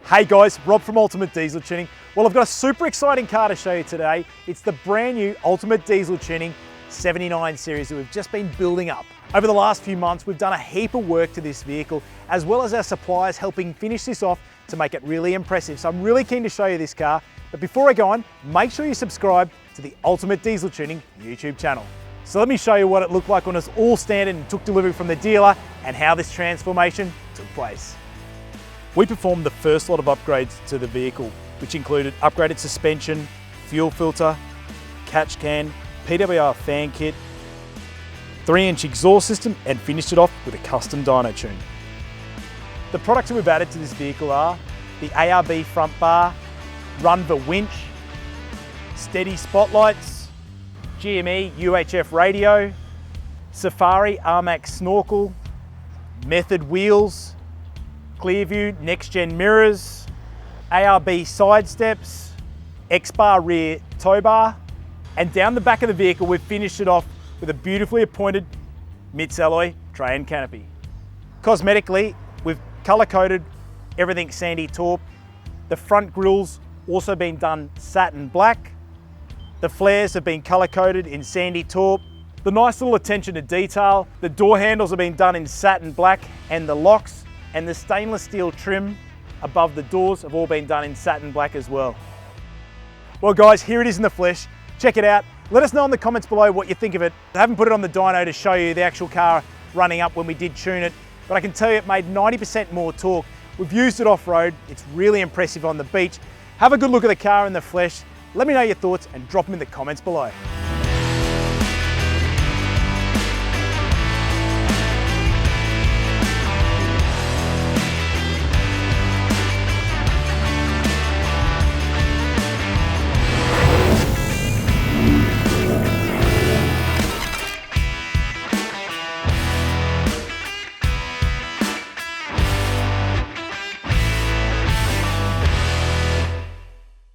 Hey guys, Rob from Ultimate Diesel Tuning. Well, I've got a super exciting car to show you today. It's the brand new Ultimate Diesel Tuning 79 series that we've just been building up. Over the last few months, we've done a heap of work to this vehicle, as well as our suppliers helping finish this off to make it really impressive. So I'm really keen to show you this car. But before I go on, make sure you subscribe to the Ultimate Diesel Tuning YouTube channel. So let me show you what it looked like when it was all standard and took delivery from the dealer and how this transformation took place. We performed the first lot of upgrades to the vehicle, which included upgraded suspension, fuel filter, catch can, PWR fan kit, 3-inch exhaust system, and finished it off with a custom dyno tune. The products that we've added to this vehicle are the ARB front bar, Runva winch, steady spotlights, GME UHF radio, Safari RMAX snorkel, Method wheels, Clearview next-gen mirrors, ARB side steps, X-bar rear tow bar, and down the back of the vehicle we've finished it off with a beautifully appointed MITS alloy tray and canopy. Cosmetically, we've colour-coded everything sandy taupe. The front grille's also been done satin black. The flares have been colour-coded in sandy taupe. The nice little attention to detail. The door handles have been done in satin black, and the locks and the stainless steel trim above the doors have all been done in satin black as well. Well guys, here it is in the flesh. Check it out. Let us know in the comments below what you think of it. I haven't put it on the dyno to show you the actual car running up when we did tune it, but I can tell you it made 90% more torque. We've used it off-road. It's really impressive on the beach. Have a good look at the car in the flesh. Let me know your thoughts and drop them in the comments below.